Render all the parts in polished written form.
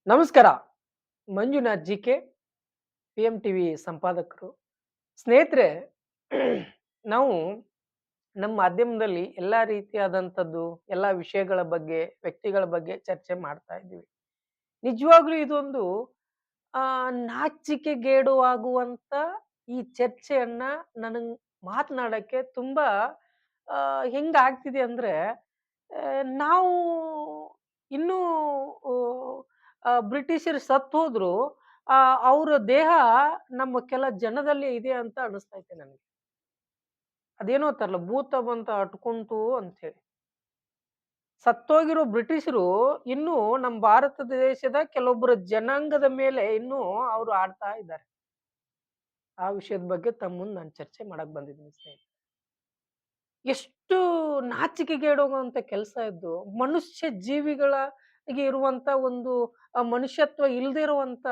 ನಮಸ್ಕಾರ. Manjunath GK, PMTV ಸಂಪಾದಕರು. ಸ್ನೇಹಿತರೆ, ನಾವು ನಮ್ಮ ಮಾಧ್ಯಮದಲ್ಲಿ ಎಲ್ಲಾ ರೀತಿಯಾದಂಥದ್ದು, ಎಲ್ಲಾ ವಿಷಯಗಳ ಬಗ್ಗೆ, ವ್ಯಕ್ತಿಗಳ ಬಗ್ಗೆ ಚರ್ಚೆ ಮಾಡ್ತಾ ಇದ್ದೀವಿ. ನಿಜವಾಗ್ಲೂ ಇದೊಂದು ನಾಚಿಕೆಗೇಡು ಆಗುವಂತ ಈ ಚರ್ಚೆಯನ್ನ ನನಗ್ ಮಾತನಾಡಕ್ಕೆ ತುಂಬಾ ಹೆಂಗಾಗ್ತಿದೆ ಅಂದ್ರೆ, ನಾವು ಇನ್ನೂ ಬ್ರಿಟಿಷರು ಸತ್ತೋದ್ರು, ಅವ್ರ ದೇಹ ನಮ್ಮ ಕೆಲ ಜನದಲ್ಲಿ ಇದೆ ಅಂತ ಅನಿಸ್ತೈತೆ ನನಗೆ. ಅದೇನೋ ಅಂತಾರಲ್ಲ, ಭೂತ ಬಂತ ಅಟ್ಕೊಂತು ಅಂತ ಹೇಳಿ. ಸತ್ತೋಗಿರೋ ಬ್ರಿಟಿಷರು ಇನ್ನೂ ನಮ್ಮ ಭಾರತ ದೇಶದ ಕೆಲವೊಬ್ಬರ ಜನಾಂಗದ ಮೇಲೆ ಇನ್ನೂ ಅವರು ಆಡ್ತಾ ಇದ್ದಾರೆ. ಆ ವಿಷಯದ ಬಗ್ಗೆ ತಮ್ಮ ಮುಂದೆ ನಾನು ಚರ್ಚೆ ಮಾಡಕ್ ಬಂದಿದ್ದೀನಿ ಸ್ನೇಹಿತರೆ. ಎಷ್ಟು ನಾಚಿಕೆಗೇಡುವಂತ ಕೆಲಸ ಇದ್ದು, ಮನುಷ್ಯ ಜೀವಿಗಳಿಗೆ ಇರುವಂತ ಒಂದು ಮನುಷ್ಯತ್ವ ಇಲ್ದೇ ಇರುವಂತ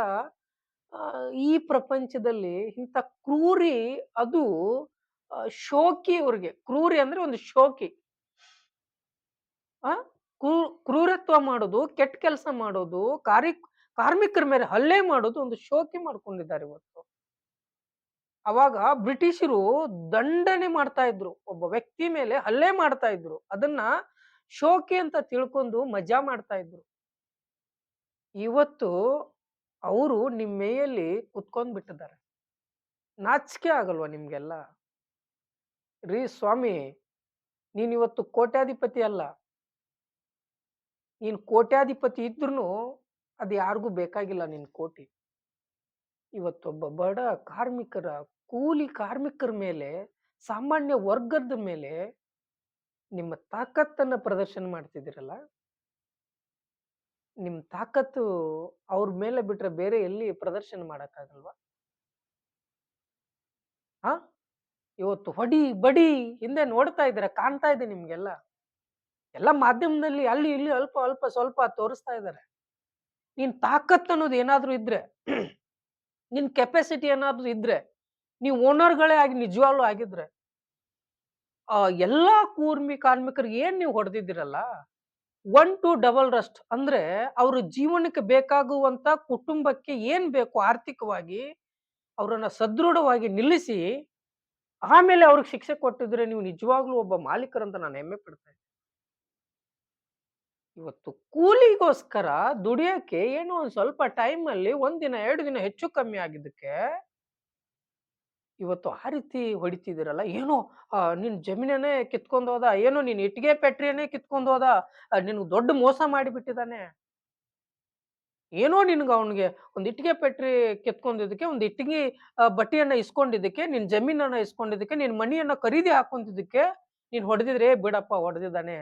ಈ ಪ್ರಪಂಚದಲ್ಲಿ ಇಂಥ ಕ್ರೂರಿ, ಅದು ಶೋಕಿ. ಅವ್ರಿಗೆ ಕ್ರೂರಿ ಅಂದ್ರೆ ಒಂದು ಶೋಕಿ. ಆ ಕ್ರೂರತ್ವ ಮಾಡೋದು, ಕೆಟ್ಟ ಕೆಲಸ ಮಾಡೋದು, ಕಾರ್ಮಿಕರ ಮೇಲೆ ಹಲ್ಲೆ ಮಾಡೋದು ಒಂದು ಶೋಕಿ ಮಾಡ್ಕೊಂಡಿದ್ದಾರೆ ಇವತ್ತು. ಅವಾಗ ಬ್ರಿಟಿಷರು ದಂಡನೆ ಮಾಡ್ತಾ ಇದ್ರು, ಒಬ್ಬ ವ್ಯಕ್ತಿ ಮೇಲೆ ಹಲ್ಲೆ ಮಾಡ್ತಾ ಇದ್ರು, ಅದನ್ನ ಶೋಕಿ ಅಂತ ತಿಳ್ಕೊಂಡು ಮಜಾ ಮಾಡ್ತಾ ಇದ್ರು. ಇವತ್ತು ಅವರು ನಿಮ್ ಮೇಯಲ್ಲಿ ಕುತ್ಕೊಂಡ್ ಬಿಟ್ಟಿದ್ದಾರೆ. ನಾಚಿಕೆ ಆಗಲ್ವಾ ನಿಮ್ಗೆಲ್ಲ? ರೀ ಸ್ವಾಮಿ, ನೀನ್ ಇವತ್ತು ಕೋಟ್ಯಾಧಿಪತಿ ಅಲ್ಲ. ನೀನ್ ಕೋಟ್ಯಾಧಿಪತಿ ಇದ್ರೂ ಅದು ಯಾರಿಗೂ ಬೇಕಾಗಿಲ್ಲ ನಿನ್ ಕೋಟಿ. ಇವತ್ತೊಬ್ಬ ಬಡ ಕಾರ್ಮಿಕರ, ಕೂಲಿ ಕಾರ್ಮಿಕರ ಮೇಲೆ, ಸಾಮಾನ್ಯ ವರ್ಗದ ಮೇಲೆ ನಿಮ್ಮ ತಾಕತ್ತನ್ನ ಪ್ರದರ್ಶನ ಮಾಡ್ತಿದ್ದೀರಲ್ಲ. ನಿಮ್ ತಾಕತ್ತು ಅವ್ರ ಮೇಲೆ ಬಿಟ್ರೆ ಬೇರೆ ಎಲ್ಲಿ ಪ್ರದರ್ಶನ ಮಾಡಕ್ಕಾಗಲ್ವಾ? ಆ ಇವತ್ತು ಹೊಡಿ ಬಡಿ ಹಿಂದೆ ನೋಡ್ತಾ ಇದ್ದೀರಾ, ಕಾಣ್ತಾ ಇದೆ ನಿಮ್ಗೆಲ್ಲ. ಎಲ್ಲ ಮಾಧ್ಯಮದಲ್ಲಿ ಅಲ್ಲಿ ಇಲ್ಲಿ ಅಲ್ಪ ಅಲ್ಪ ಸ್ವಲ್ಪ ತೋರಿಸ್ತಾ ಇದ್ದಾರೆ. ನೀನ್ ತಾಕತ್ ಅನ್ನೋದು ಏನಾದ್ರೂ ಇದ್ರೆ, ನಿನ್ ಕೆಪಾಸಿಟಿ ಏನಾದ್ರೂ ಇದ್ರೆ, ನೀವು ಓನರ್ಗಳೇ ಆಗಿ ನಿಜವಾಗ್ಲೂ ಆಗಿದ್ರೆ, ಎಲ್ಲಾ ಕಾರ್ಮಿಕರಿಗೆ ಏನ್ ನೀವು ಹೊಡೆದಿದ್ದೀರಲ್ಲ, 1 to ಡಬಲ್ ರಸ್ಟ್ ಅಂದ್ರೆ ಅವ್ರ ಜೀವನಕ್ಕೆ ಬೇಕಾಗುವಂತ ಕುಟುಂಬಕ್ಕೆ ಏನ್ ಬೇಕು ಆರ್ಥಿಕವಾಗಿ ಅವರನ್ನ ಸದೃಢವಾಗಿ ನಿಲ್ಲಿಸಿ ಆಮೇಲೆ ಅವ್ರಿಗೆ ಶಿಕ್ಷೆ ಕೊಟ್ಟಿದ್ರೆ ನೀವು ನಿಜವಾಗ್ಲೂ ಒಬ್ಬ ಮಾಲೀಕರಂತ ನಾನು ಹೆಮ್ಮೆ ಪಡ್ತಾ ಇದ್ದೀನಿ. ಇವತ್ತು ಕೂಲಿಗೋಸ್ಕರ ದುಡಿಯಕ್ಕೆ ಏನೋ ಒಂದ್ ಸ್ವಲ್ಪ ಟೈಮ್ ಅಲ್ಲಿ 1 ದಿನ 2 ದಿನ ಹೆಚ್ಚು ಕಮ್ಮಿ ಆಗಿದ್ದಕ್ಕೆ ಇವತ್ತು ಆ ರೀತಿ ಹೊಡಿತಿದ್ದೀರಲ್ಲ. ಏನೋ ನಿನ್ ಜಮೀನನ್ನೇ ಕಿತ್ಕೊಂಡ್ ಹೋದ, ಏನೋ ನೀನ್ ಇಟ್ಟಿಗೆ ಫ್ಯಾಕ್ಟ್ರಿಯನ್ನೇ ಕಿತ್ಕೊಂಡ್ ಹೋದ, ನಿನ್ಗೆ ದೊಡ್ಡ ಮೋಸ ಮಾಡಿಬಿಟ್ಟಿದ್ದಾನೆ. ಏನೋ ನಿನ್ಗೆ ಅವನಿಗೆ ಒಂದ್ ಇಟ್ಟಿಗೆ ಫ್ಯಾಕ್ಟ್ರಿ ಕಿತ್ಕೊಂಡಿದ್ದಕ್ಕೆ, ಒಂದ್ ಇಟ್ಟಿಗೆ ಬಟ್ಟೆಯನ್ನ ಇಸ್ಕೊಂಡಿದ್ದಕ್ಕೆ, ನಿನ್ ಜಮೀನನ್ನ ಇಸ್ಕೊಂಡಿದ್ದಕ್ಕೆ, ನಿನ್ ಮನಿಯನ್ನ ಖರೀದಿ ಹಾಕೊಂತಿದ್ದಕ್ಕೆ ನೀನ್ ಹೊಡೆದಿದ್ರೆ ಬಿಡಪ್ಪ ಹೊಡೆದಿದ್ದಾನೆ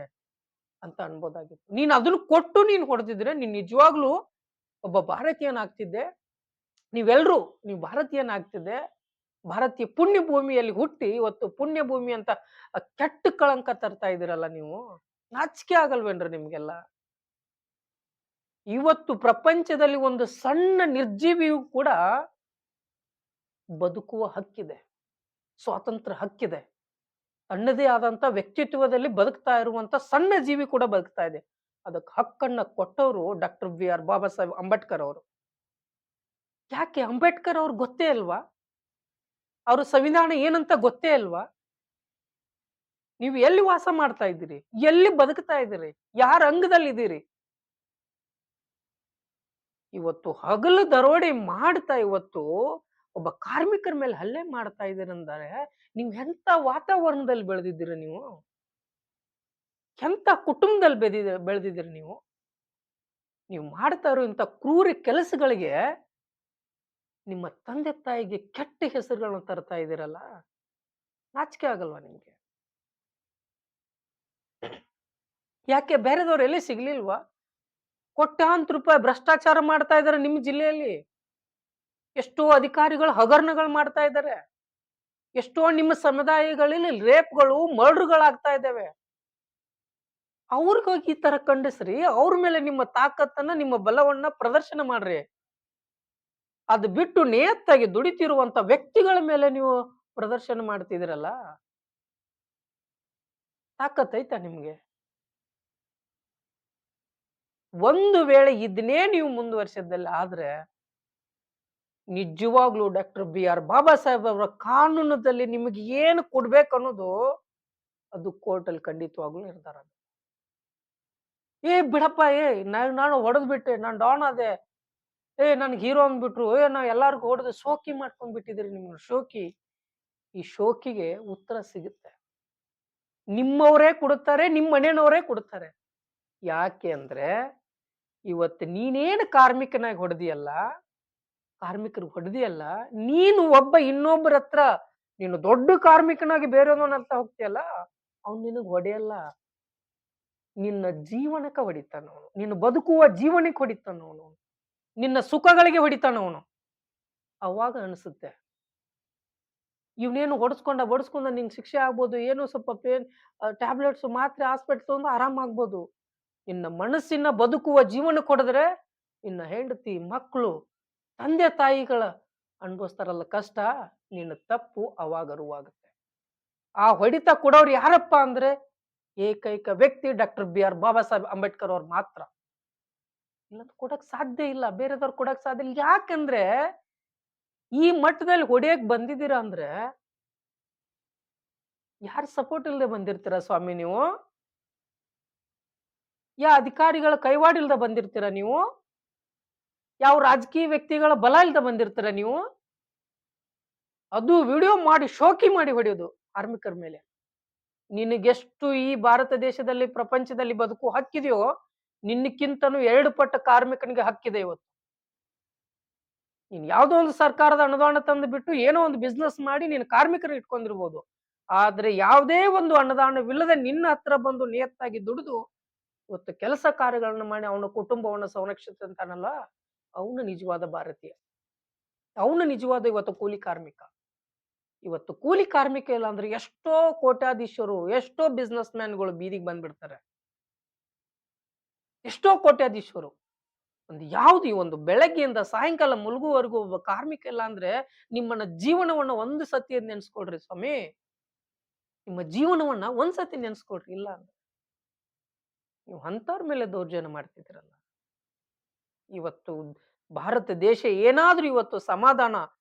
ಅಂತ ಅನ್ಬೋದಾಗಿತ್ತು. ನೀನ್ ಅದನ್ನ ಕೊಟ್ಟು ನೀನ್ ಹೊಡೆದಿದ್ರೆ ನೀನ್ ನಿಜವಾಗ್ಲೂ ಒಬ್ಬ ಭಾರತೀಯನಾಗ್ತಿದ್ದೆ. ನೀವು ಭಾರತೀಯನಾಗ್ತಿದ್ದೆ. ಭಾರತೀಯ ಪುಣ್ಯ ಭೂಮಿಯಲ್ಲಿ ಹುಟ್ಟಿ ಇವತ್ತು ಪುಣ್ಯ ಭೂಮಿ ಅಂತ ಕೆಟ್ಟ ಕಳಂಕ ತರ್ತಾ ಇದ್ದೀರಲ್ಲ ನೀವು. ನಾಚಿಕೆ ಆಗಲ್ವೇನ್ರಿ ನಿಮ್ಗೆಲ್ಲ? ಇವತ್ತು ಪ್ರಪಂಚದಲ್ಲಿ ಒಂದು ಸಣ್ಣ ನಿರ್ಜೀವಿಯೂ ಕೂಡ ಬದುಕುವ ಹಕ್ಕಿದೆ, ಸ್ವಾತಂತ್ರ್ಯ ಹಕ್ಕಿದೆ. ತನ್ನದೇ ಆದಂತ ವ್ಯಕ್ತಿತ್ವದಲ್ಲಿ ಬದುಕ್ತಾ ಇರುವಂತ ಸಣ್ಣ ಜೀವಿ ಕೂಡ ಬದುಕ್ತಾ ಇದೆ. ಅದಕ್ಕೆ ಹಕ್ಕನ್ನ ಕೊಟ್ಟವರು ಡಾಕ್ಟರ್ BR ಬಾಬಾ ಸಾಹೇಬ್ ಅಂಬೇಡ್ಕರ್ ಅವರು. ಯಾಕೆ ಅಂಬೇಡ್ಕರ್ ಅವ್ರು ಗೊತ್ತೇ ಅಲ್ವಾ? ಅವ್ರ ಸಂವಿಧಾನ ಏನಂತ ಗೊತ್ತೇ ಅಲ್ವಾ? ನೀವು ಎಲ್ಲಿ ವಾಸ ಮಾಡ್ತಾ ಇದ್ದೀರಿ? ಎಲ್ಲಿ ಬದುಕ್ತಾ ಇದ್ದೀರಿ? ಯಾರ ಅಂಗದಲ್ಲಿ ಇದ್ದೀರಿ? ಇವತ್ತು ಹಗಲು ದರೋಡೆ ಮಾಡ್ತಾ ಇವತ್ತು ಒಬ್ಬ ಕಾರ್ಮಿಕರ ಮೇಲೆ ಹಲ್ಲೆ ಮಾಡ್ತಾ ಇದ್ದೀರಂದರೆ ನೀವು ಎಂತ ವಾತಾವರಣದಲ್ಲಿ ಬೆಳೆದಿದ್ದೀರಿ ನೀವು? ಎಂತ ಕುಟುಂಬದಲ್ಲಿ ಬೆಳೆದಿದ್ದೀರಿ ನೀವು? ನೀವು ಮಾಡ್ತಾ ಇರೋ ಇಂಥ ಕ್ರೂರ ಕೆಲಸಗಳಿಗೆ ನಿಮ್ಮ ತಂದೆ ತಾಯಿಗೆ ಕೆಟ್ಟ ಹೆಸರುಗಳನ್ನ ತರ್ತಾ ಇದ್ದೀರಲ್ಲ, ನಾಚಿಕೆ ಆಗಲ್ವಾ ನಿಮ್ಗೆ? ಯಾಕೆ ಬೇರೆದವ್ರು ಎಲ್ಲಿ ಸಿಗ್ಲಿಲ್ವಾ? ಕೋಟ್ಯಾಂತರ ರೂಪಾಯಿ ಭ್ರಷ್ಟಾಚಾರ ಮಾಡ್ತಾ ಇದ್ದಾರೆ ನಿಮ್ಮ ಜಿಲ್ಲೆಯಲ್ಲಿ. ಎಷ್ಟೋ ಅಧಿಕಾರಿಗಳು ಹಗರಣಗಳು ಮಾಡ್ತಾ ಇದ್ದಾರೆ. ಎಷ್ಟೋ ನಿಮ್ಮ ಸಮುದಾಯಗಳಲ್ಲಿ ರೇಪ್‌ಗಳು, ಮರ್ಡರ್‌ಗಳಾಗ್ತಾ ಇದ್ದಾವೆ. ಅವ್ರಿಗೋಗಿ ಈ ತರ ಖಂಡಿಸ್ರಿ. ಅವ್ರ ಮೇಲೆ ನಿಮ್ಮ ತಾಕತ್ತನ್ನ, ನಿಮ್ಮ ಬಲವನ್ನ ಪ್ರದರ್ಶನ ಮಾಡ್ರಿ. ಅದು ಬಿಟ್ಟು ನಿಯತ್ತಾಗಿ ದುಡಿತಿರುವಂತ ವ್ಯಕ್ತಿಗಳ ಮೇಲೆ ನೀವು ಪ್ರದರ್ಶನ ಮಾಡ್ತಿದ್ದೀರಲ್ಲ, ತಾಕತ್ತೈತಾ ನಿಮ್ಗೆ? ಒಂದು ವೇಳೆ ಇದನ್ನೇ ನೀವು ಮುಂದುವರಿಸಿದ್ದಲ್ಲಿ ಆದ್ರೆ, ನಿಜವಾಗ್ಲೂ ಡಾಕ್ಟರ್ ಬಿ.ಆರ್. ಬಾಬಾ ಸಾಹೇಬ್ ಅವರ ಕಾನೂನದಲ್ಲಿ ನಿಮಗೆ ಏನು ಕೊಡ್ಬೇಕನ್ನೋದು, ಅದು ಕೋರ್ಟಲ್ಲಿ ಖಂಡಿತವಾಗ್ಲೂ ನಿರ್ಧಾರ ಆಗುತ್ತೆ. ಏ ಬಿಡಪ್ಪ, ನಾನು ಹೊಡೆದ್ ಬಿಟ್ಟೆ, ನಾನ್ ಡಾನ್ ಆದೆ, ನನ್ಗೆ ಹೀರೋ ಅಂದ್ಬಿಟ್ರು, ನಾವ್ ಎಲ್ಲಾರ್ಗೂ ಹೊಡೆದು ಶೋಕಿ ಮಾಡ್ಕೊಂಡ್ ಬಿಟ್ಟಿದ್ದೀರಿ ನಿಮ್ಗೆ ಶೋಕಿ. ಈ ಶೋಕಿಗೆ ಉತ್ತರ ಸಿಗುತ್ತೆ. ನಿಮ್ಮವರೇ ಕೊಡುತ್ತಾರೆ, ನಿಮ್ ಮನೆನವರೇ ಕೊಡುತ್ತಾರೆ. ಯಾಕೆ ಅಂದ್ರೆ, ಇವತ್ತು ನೀನೇನು ಕಾರ್ಮಿಕನಾಗಿ ಹೊಡೆದಿಯಲ್ಲ, ಕಾರ್ಮಿಕರಿಗೆ ಹೊಡೆದಿಯಲ್ಲ, ನೀನು ಒಬ್ಬ ಇನ್ನೊಬ್ಬರ ಹತ್ರ ನೀನು ದೊಡ್ಡ ಕಾರ್ಮಿಕನಾಗಿ ಬೇರೆಯವನ ಹತ್ರ ಹೋಗ್ತೀಯಲ್ಲ, ಅವ್ನು ನಿನಗ್ ಹೊಡೆಯಲ್ಲ. ನಿನ್ನ ಜೀವನಕ್ಕೆ ಹೊಡಿತಾನವನು. ನೀನು ಬದುಕುವ ಜೀವನಕ್ಕೆ ಹೊಡಿತಾನವನು. ನಿನ್ನ ಸುಖಗಳಿಗೆ ಹೊಡಿತಾನವನು. ಅವಾಗ ಅನಿಸುತ್ತೆ, ಇವ್ನೇನು ಬಡಸ್ಕೊಂಡ ನಿಂಗೆ ಶಿಕ್ಷೆ ಆಗ್ಬೋದು. ಏನೋ ಸ್ವಲ್ಪ ಪೇನ್, ಟ್ಯಾಬ್ಲೆಟ್ಸ್, ಮಾತ್ರೆ, ಹಾಸ್ಪಿಟಲ್ ತಗೊಂಡು ಆರಾಮಾಗ್ಬೋದು. ನಿನ್ನ ಮನಸ್ಸಿನ ಬದುಕುವ ಜೀವನಕ್ಕೆ ಹೊಡೆದ್ರೆ, ನಿನ್ನ ಹೆಂಡತಿ, ಮಕ್ಕಳು, ತಂದೆ ತಾಯಿಗಳ ಅನುಭವಿಸ್ತಾರಲ್ಲ ಕಷ್ಟ, ನಿನ್ನ ತಪ್ಪು ಅವಾಗ ಅರಿವಾಗುತ್ತೆ. ಆ ಹೊಡಿತ ಕೊಡೋರು ಯಾರಪ್ಪ ಅಂದ್ರೆ, ಏಕೈಕ ವ್ಯಕ್ತಿ ಡಾಕ್ಟರ್ ಬಿ.ಆರ್. ಬಾಬಾ ಸಾಹೇಬ್ ಅಂಬೇಡ್ಕರ್ ಅವ್ರು ಮಾತ್ರ. ಇಲ್ಲಂದ್ರೆ ಕೊಡಕ್ ಸಾಧ್ಯ ಇಲ್ಲ. ಬೇರೆದವ್ರು ಕೊಡಕ್ ಸಾಧ್ಯ ಇಲ್ಲ. ಯಾಕಂದ್ರೆ, ಈ ಮಟ್ಟದಲ್ಲಿ ಹೊಡೆಯಕ್ ಬಂದಿದ್ದೀರಾ ಅಂದ್ರೆ, ಯಾರ್ ಸಪೋರ್ಟ್ ಇಲ್ದೆ ಬಂದಿರ್ತೀರಾ ಸ್ವಾಮಿ ನೀವು? ಅಧಿಕಾರಿಗಳ ಕೈವಾಡ ಇಲ್ದೆ ಬಂದಿರ್ತೀರಾ ನೀವು? ಯಾವ ರಾಜಕೀಯ ವ್ಯಕ್ತಿಗಳ ಬಲ ಇಲ್ದೆ ಬಂದಿರ್ತೀರಾ ನೀವು? ಅದು ವಿಡಿಯೋ ಮಾಡಿ, ಶೋಕಿ ಮಾಡಿ ಹೊಡೆಯೋದು ಕಾರ್ಮಿಕರ ಮೇಲೆ. ನಿನಗೆಷ್ಟು ಈ ಭಾರತ ದೇಶದಲ್ಲಿ, ಪ್ರಪಂಚದಲ್ಲಿ ಬದುಕುವ ಹಕ್ಕಿದೆಯೋ, ನಿನ್ನಕ್ಕಿಂತನೂ 2 ಪಟ್ಟು ಕಾರ್ಮಿಕನಿಗೆ ಹಕ್ಕಿದೆ ಇವತ್ತು. ನೀನ್ ಯಾವ್ದೋ ಒಂದು ಸರ್ಕಾರದ ಅನುದಾನ ತಂದು ಬಿಟ್ಟು ಏನೋ ಒಂದು ಬಿಸ್ನೆಸ್ ಮಾಡಿ ನೀನು ಕಾರ್ಮಿಕರನ್ನ ಇಟ್ಕೊಂಡಿರ್ಬೋದು. ಆದ್ರೆ ಯಾವುದೇ ಒಂದು ಅನುದಾನವಿಲ್ಲದೆ ನಿನ್ನ ಹತ್ರ ಬಂದು ನಿಯತ್ತಾಗಿ ದುಡಿದು ಇವತ್ತು ಕೆಲಸ ಕಾರ್ಯಗಳನ್ನ ಮಾಡಿ ಅವನ ಕುಟುಂಬವನ್ನ ಸಂರಕ್ಷಿಸ್ತಾನಲ್ಲ, ಅವನು ನಿಜವಾದ ಭಾರತೀಯ. ಅವನು ನಿಜವಾದ ಇವತ್ತು ಕೂಲಿ ಕಾರ್ಮಿಕ. ಇವತ್ತು ಕೂಲಿ ಕಾರ್ಮಿಕ ಇಲ್ಲ ಅಂದ್ರೆ ಎಷ್ಟೋ ಕೋಟ್ಯಾಧೀಶರು, ಎಷ್ಟೋ ಬಿಸ್ನೆಸ್ ಮ್ಯಾನ್ಗಳು ಬೀದಿಗೆ ಬಂದ್ಬಿಡ್ತಾರೆ. ಎಷ್ಟೋ ಕೋಟ್ಯಾಧೀಶರು. ಈ ಒಂದು ಬೆಳಗ್ಗೆಯಿಂದ ಸಾಯಂಕಾಲ ಮುಳುಗುವವರೆಗೂ ಒಬ್ಬ ಕಾರ್ಮಿಕ ಇಲ್ಲ ಅಂದ್ರೆ, ನಿಮ್ಮನ್ನ ಜೀವನವನ್ನ ಒಂದು ಸತಿ ನೆನ್ಸ್ಕೊಳ್ರಿ ಸ್ವಾಮಿ. ನಿಮ್ಮ ಜೀವನವನ್ನ ಒಂದ್ ಸತಿ ನೆನ್ಸ್ಕೊಳ್ರಿ. ಇಲ್ಲ ಅಂದ್ರೆ ನೀವು ಅಂತವ್ರ ಮೇಲೆ ದೌರ್ಜನ್ಯ ಮಾಡ್ತಿದ್ದೀರಲ್ಲ. ಇವತ್ತು ಭಾರತ ದೇಶ ಏನಾದ್ರೂ ಇವತ್ತು ಸಮಾಧಾನ,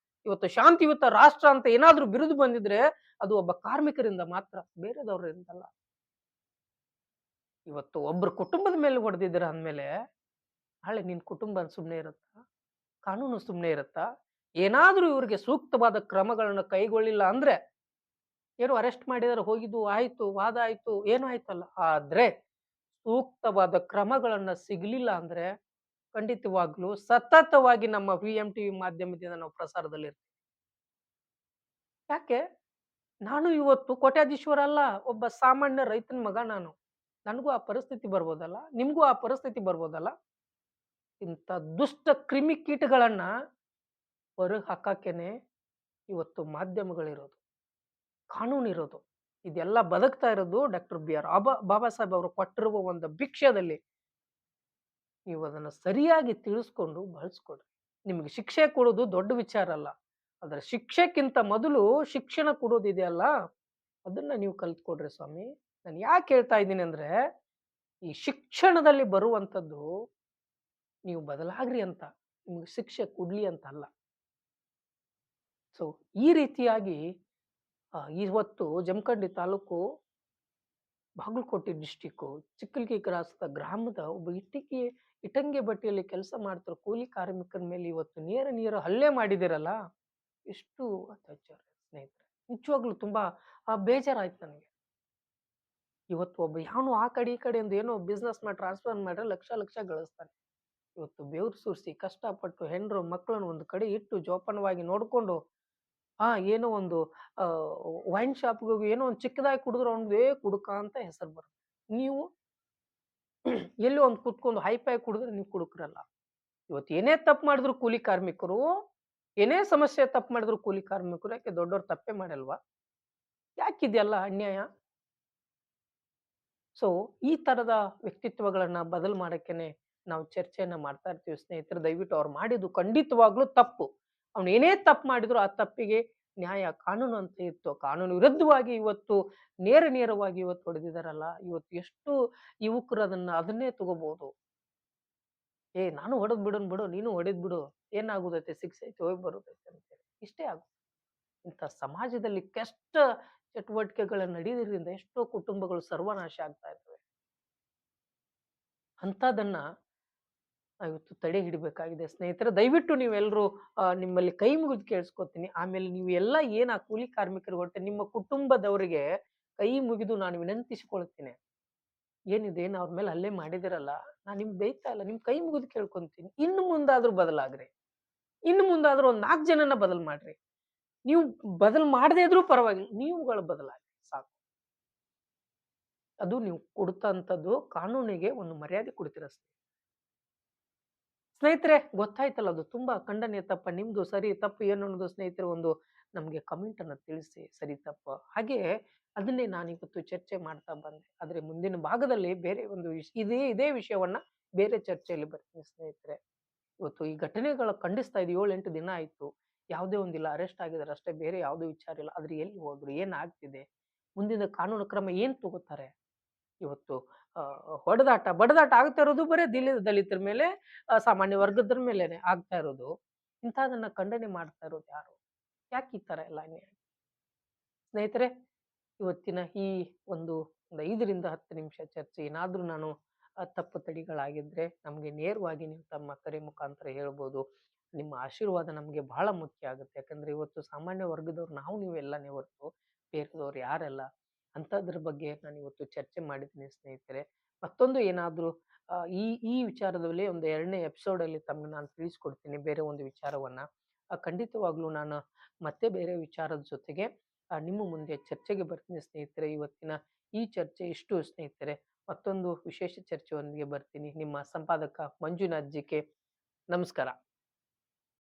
ಇವತ್ತು ಶಾಂತಿಯುತ ರಾಷ್ಟ್ರ ಅಂತ ಏನಾದ್ರೂ ಬಿರುದು ಬಂದಿದ್ರೆ, ಅದು ಒಬ್ಬ ಕಾರ್ಮಿಕರಿಂದ ಮಾತ್ರ, ಬೇರೆದವರಿಂದಲ್ಲ. ಇವತ್ತು ಒಬ್ರು ಕುಟುಂಬದ ಮೇಲೆ ಹೊಡೆದಿದ್ದೀರ ಅಂದ್ಮೇಲೆ, ನಾಳೆ ನಿನ್ ಕುಟುಂಬ ಸುಮ್ನೆ ಇರುತ್ತಾ? ಕಾನೂನು ಸುಮ್ನೆ ಇರುತ್ತಾ? ಏನಾದ್ರೂ ಇವ್ರಿಗೆ ಸೂಕ್ತವಾದ ಕ್ರಮಗಳನ್ನ ಕೈಗೊಳ್ಳಿಲ್ಲ ಅಂದ್ರೆ, ಏನೋ ಅರೆಸ್ಟ್ ಮಾಡಿದಾರೆ, ಹೋಗಿದ್ದು ಆಯ್ತು, ವಾದ ಆಯ್ತು, ಏನೋ ಆಯ್ತಲ್ಲ. ಆದ್ರೆ ಸೂಕ್ತವಾದ ಕ್ರಮಗಳನ್ನ ಸಿಗ್ಲಿಲ್ಲ ಅಂದ್ರೆ, ಖಂಡಿತವಾಗ್ಲೂ ಸತತವಾಗಿ ನಮ್ಮ ವಿ.ಎಂ.ಟಿ.ವಿ ಮಾಧ್ಯಮದಿಂದ ನಾವು ಪ್ರಸಾರದಲ್ಲಿರ್ತೀವಿ. ಯಾಕೆ? ನಾನು ಇವತ್ತು ಕೋಟ್ಯಾಧೀಶ್ವರ ಅಲ್ಲ, ಒಬ್ಬ ಸಾಮಾನ್ಯ ರೈತನ ಮಗ ನಾನು. ನನಗೂ ಆ ಪರಿಸ್ಥಿತಿ ಬರ್ಬೋದಲ್ಲ, ನಿಮ್ಗೂ ಆ ಪರಿಸ್ಥಿತಿ ಬರ್ಬೋದಲ್ಲ. ಇಂಥ ದುಷ್ಟ ಕ್ರಿಮಿಕೀಟಗಳನ್ನ ಹೊರಗ್ ಹಾಕಕ್ಕೇನೆ ಇವತ್ತು ಮಾಧ್ಯಮಗಳಿರೋದು, ಕಾನೂನಿರೋದು. ಇದೆಲ್ಲ ಬದುಕ್ತಾ ಇರೋದು ಡಾಕ್ಟರ್ ಬಿ.ಆರ್. ಬಾಬಾ ಸಾಹೇಬ್ ಅವರು ಕೊಟ್ಟಿರುವ ಒಂದು ಭಿಕ್ಷದಲ್ಲಿ. ನೀವು ಅದನ್ನ ಸರಿಯಾಗಿ ತಿಳಿಸ್ಕೊಂಡು ಬಳಸ್ಕೊಡ್ರಿ. ನಿಮ್ಗೆ ಶಿಕ್ಷೆ ಕೊಡೋದು ದೊಡ್ಡ ವಿಚಾರ ಅಲ್ಲ. ಆದ್ರೆ ಶಿಕ್ಷೆಕ್ಕಿಂತ ಮೊದಲು ಶಿಕ್ಷಣ ಕೊಡೋದಿದೆಯಲ್ಲ, ಅದನ್ನ ನೀವು ಕಲ್ತ್ಕೊಡ್ರಿ ಸ್ವಾಮಿ. ನಾನು ಯಾಕೆ ಹೇಳ್ತಾ ಇದ್ದೀನಿ ಅಂದ್ರೆ, ಈ ಶಿಕ್ಷಣದಲ್ಲಿ ಬರುವಂತದ್ದು ನೀವು ಬದಲಾಗ್ರಿ ಅಂತ, ನಿಮ್ಗೆ ಶಿಕ್ಷೆ ಕೊಡ್ಲಿ ಅಂತ ಅಲ್ಲ. ಸೊ ಈ ರೀತಿಯಾಗಿ ಇವತ್ತು ಜಮಖಂಡಿ ತಾಲೂಕು, ಬಾಗಲಕೋಟೆ ಡಿಸ್ಟಿಕ್ಕು, ಚಿಕ್ಕಲ್ಗಿ ಕ್ರಾಸದ ಗ್ರಾಮದ ಒಬ್ಬ ಇಟಂಗಿ ಬಟ್ಟೆಯಲ್ಲಿ ಕೆಲಸ ಮಾಡ್ತಿರೋ ಕೂಲಿ ಕಾರ್ಮಿಕರ ಮೇಲೆ ಇವತ್ತು ನೇರ ಹಲ್ಲೆ ಮಾಡಿದಿರಲ್ಲ, ಎಷ್ಟು ಅತ್ಯಾಚಾರ ಸ್ನೇಹಿತರೆ. ನಿಜವಾಗ್ಲೂ ತುಂಬಾ ಬೇಜಾರಾಯ್ತು ನನಗೆ. ಇವತ್ತು ಒಬ್ಬ ಯಾವನೋ ಆ ಕಡೆ ಈ ಕಡೆ ಒಂದು ಏನೋ ಬಿಸ್ನೆಸ್ ಮಾಡಿ ಟ್ರಾನ್ಸ್ಫರ್ ಮಾಡ್ರೆ ಲಕ್ಷ ಲಕ್ಷ ಗಳಿಸ್ತಾನೆ. ಇವತ್ತು ಬೆವರು ಸುರಿಸಿ ಕಷ್ಟಪಟ್ಟು ಹೆಂಡ್ರು ಮಕ್ಕಳನ್ನು ಒಂದು ಕಡೆ ಇಟ್ಟು ಜೋಪಾನವಾಗಿ ನೋಡ್ಕೊಂಡು, ಏನೋ ಒಂದು ವೈನ್ ಶಾಪ್‌ಗೆ ಹೋಗಿ ಏನೋ ಒಂದು ಚಿಕ್ಕದಾಗಿ ಕುಡಿದ್ರು ಅವ್ನಿಗೆ ಕುಡುಕ ಅಂತ ಹೆಸರು ಬರುತ್ತೆ. ನೀವು ಎಲ್ಲೋ ಒಂದು ಕುತ್ಕೊಂಡು ಹೈಫೈ ಕುಡಿದ್ರೆ ನೀವು ಕುಡುಕರಲ್ಲ. ಇವತ್ತು ಏನೇ ತಪ್ಪು ಮಾಡಿದ್ರು ಕೂಲಿ ಕಾರ್ಮಿಕರು ಏನೇ ಸಮಸ್ಯೆ ತಪ್ಪು ಮಾಡಿದ್ರು ಕೂಲಿ ಕಾರ್ಮಿಕರು ಯಾಕೆ ದೊಡ್ಡವರು ತಪ್ಪೇ ಮಾಡಲ್ವಾ? ಯಾಕಿದೆಲ್ಲ ಅನ್ಯಾಯ? ಸೊ, ಈ ತರದ ವ್ಯಕ್ತಿತ್ವಗಳನ್ನ ಬದಲು ಮಾಡಕ್ಕೇನೆ ನಾವು ಚರ್ಚೆಯನ್ನ ಮಾಡ್ತಾ ಇರ್ತೀವಿ ಸ್ನೇಹಿತರೆ. ದಯವಿಟ್ಟು ಅವ್ರು ಮಾಡಿದ್ದು ಖಂಡಿತವಾಗ್ಲೂ ತಪ್ಪು. ಅವ್ನು ಏನೇ ತಪ್ಪು ಮಾಡಿದ್ರು ಆ ತಪ್ಪಿಗೆ ನ್ಯಾಯ, ಕಾನೂನು ಅಂತ ಇತ್ತು. ಕಾನೂನು ವಿರುದ್ಧವಾಗಿ ಇವತ್ತು ನೇರವಾಗಿ ಇವತ್ತು ಹೊಡೆದಿದ್ದಾರಲ್ಲ, ಇವತ್ತು ಎಷ್ಟು ಯುವಕರು ಅದನ್ನೇ ತಗೋಬಹುದು. ನಾನು ಹೊಡೆದ್ ಬಿಡೋನ್ ಬಿಡು, ನೀನು ಹೊಡೆದ್ ಬಿಡು. ಏನಾಗುದೈತೆ ಶಿಕ್ಷೆ ಐತೆ ಹೋಗಿ ಬರುದೈತೆ ಅಂತೇಳಿ. ಇಷ್ಟೇ ಇಂಥ ಸಮಾಜದಲ್ಲಿ ಕೆಟ್ಟ ಚಟುವಟಿಕೆಗಳು ನಡೆಯೋದ್ರಿಂದ ಎಷ್ಟೋ ಕುಟುಂಬಗಳು ಸರ್ವನಾಶ ಆಗ್ತಾ ಇದ್ದಾವೆ. ಅಂಥದನ್ನ ನಾವಿವತ್ತು ತಡೆ ಹಿಡಿಬೇಕಾಗಿದೆ ಸ್ನೇಹಿತರೆ. ದಯವಿಟ್ಟು ನೀವೆಲ್ಲರೂ ನಿಮ್ಮಲ್ಲಿ ಕೈ ಮುಗಿದು ಕೇಳಿಸ್ಕೊತೀನಿ. ಆಮೇಲೆ ನೀವು ಎಲ್ಲ ಏನ್ ಆ ಕೂಲಿ ಕಾರ್ಮಿಕರಿಗೆ ಹೊರಟೆ ನಿಮ್ಮ ಕುಟುಂಬದವರಿಗೆ ಕೈ ಮುಗಿದು ನಾನು ವಿನಂತಿಸಿಕೊಳ್ತೀನಿ. ಏನಿದೆ ಅವ್ರ ಮೇಲೆ ಹಲ್ಲೆ ಮಾಡಿದಿರಲ್ಲ, ನಾನ್ ನಿಮ್ಗೆ ಬೈತಾ ಇಲ್ಲ. ನಿಮ್ ಕೈ ಮುಗಿದು ಕೇಳ್ಕೊಂತೀನಿ. ಇನ್ನು ಮುಂದಾದ್ರೂ ಬದಲಾಗ್ರಿ. ಇನ್ನು ಮುಂದಾದ್ರೂ ಒಂದ್ 4 ಜನನ ಬದಲು ಮಾಡ್ರಿ. ನೀವು ಬದಲು ಮಾಡದೇ ಇದ್ರೂ ಪರವಾಗಿಲ್ಲ. ನೀವುಗಳು ಬದಲಾಗಿ ಸಾಕು. ಅದು ನೀವು ಕೊಡ್ತಂತದ್ದು ಕಾನೂನಿಗೆ ಒಂದು ಮರ್ಯಾದೆ ಕೊಡ್ತೀರ ಸ್ನೇಹಿತರೆ. ಗೊತ್ತಾಯ್ತಲ್ಲ ಅದು ತುಂಬಾ ಖಂಡನೀಯ ತಪ್ಪ. ನಿಮ್ದು ಸರಿ ತಪ್ಪು ಏನು ಅನ್ನೋದು ಸ್ನೇಹಿತರೆ ಒಂದು ನಮ್ಗೆ ಕಮೆಂಟ್ ಅನ್ನ ತಿಳಿಸಿ ಸರಿ ತಪ್ಪು. ಹಾಗೆ ಅದನ್ನೇ ನಾನಿವತ್ತು ಚರ್ಚೆ ಮಾಡ್ತಾ ಬಂದೆ. ಆದ್ರೆ ಮುಂದಿನ ಭಾಗದಲ್ಲಿ ಬೇರೆ ಒಂದು ಇದೇ ವಿಷಯವನ್ನ ಬೇರೆ ಚರ್ಚೆಯಲ್ಲಿ ಬರ್ತೀನಿ ಸ್ನೇಹಿತರೆ. ಇವತ್ತು ಈ ಘಟನೆಗಳ ಖಂಡಿಸ್ತಾ ಇದೆ 7, 8 ದಿನ ಆಯ್ತು. ಯಾವುದೇ ಒಂದಿಲ್ಲ ಅರೆಸ್ಟ್ ಆಗಿದ್ದಾರೆ ಅಷ್ಟೇ ಬೇರೆ ಯಾವುದೂ ವಿಚಾರ ಇಲ್ಲ. ಆದ್ರೆ ಎಲ್ಲಿ ಹೋದ್ರು? ಏನಾಗ್ತಿದೆ? ಮುಂದಿನ ಕಾನೂನು ಕ್ರಮ ಏನ್ ತಗೋತಾರೆ? ಇವತ್ತು ಹೊಡೆದಾಟ, ಬಡದಾಟ ಆಗ್ತಾ ಇರೋದು ಬರೇ ದಲಿತರ ಮೇಲೆ, ಸಾಮಾನ್ಯ ವರ್ಗದವ್ರ ಮೇಲೇನೆ ಆಗ್ತಾ ಇರೋದು. ಇಂಥದನ್ನ ಖಂಡನೆ ಮಾಡ್ತಾ ಇರೋದು ಯಾರು? ಯಾಕೆ ಈ ತರ ಎಲ್ಲ ಅನ್ಯಾಯ? ಸ್ನೇಹಿತರೆ, ಇವತ್ತಿನ ಈ ಒಂದು 5 ರಿಂದ 10 ನಿಮಿಷ ಚರ್ಚೆ ಏನಾದ್ರೂ ನಾನು ತಪ್ಪು ತಡಿಗಳಾಗಿದ್ರೆ ನಮ್ಗೆ ನೇರವಾಗಿ ನೀವು ತಮ್ಮ ಕರೆ ಮುಖಾಂತರ ಹೇಳ್ಬೋದು. ನಿಮ್ಮ ಆಶೀರ್ವಾದ ನಮ್ಗೆ ಬಹಳ ಮುಖ್ಯ ಆಗುತ್ತೆ. ಯಾಕಂದ್ರೆ ಇವತ್ತು ಸಾಮಾನ್ಯ ವರ್ಗದವ್ರು ನಾವು ನೀವು ಎಲ್ಲಾನೇ ಹೊರತು ಬೇರೆದವ್ರು ಯಾರಲ್ಲ. ಅಂಥದ್ರ ಬಗ್ಗೆ ನಾನು ಇವತ್ತು ಚರ್ಚೆ ಮಾಡಿದ್ದೀನಿ ಸ್ನೇಹಿತರೆ. ಮತ್ತೊಂದು ಏನಾದ್ರೂ ಈ ಈ ವಿಚಾರದಲ್ಲಿ ಒಂದು 2ನೇ ಎಪಿಸೋಡ್ ಅಲ್ಲಿ ತಮ್ಗೆ ನಾನು ತಿಳಿಸ್ಕೊಡ್ತೀನಿ ಬೇರೆ ಒಂದು ವಿಚಾರವನ್ನ. ಖಂಡಿತವಾಗ್ಲೂ ನಾನು ಮತ್ತೆ ಬೇರೆ ವಿಚಾರದ ಜೊತೆಗೆ ನಿಮ್ಮ ಮುಂದೆ ಚರ್ಚೆಗೆ ಬರ್ತೀನಿ ಸ್ನೇಹಿತರೆ. ಇವತ್ತಿನ ಈ ಚರ್ಚೆ ಇಷ್ಟು ಸ್ನೇಹಿತರೆ. ಮತ್ತೊಂದು ವಿಶೇಷ ಚರ್ಚೆಯೊಂದಿಗೆ ಬರ್ತೀನಿ. ನಿಮ್ಮ ಸಂಪಾದಕ ಮಂಜುನಾಥ್ ಜಿಕೆ. ನಮಸ್ಕಾರ.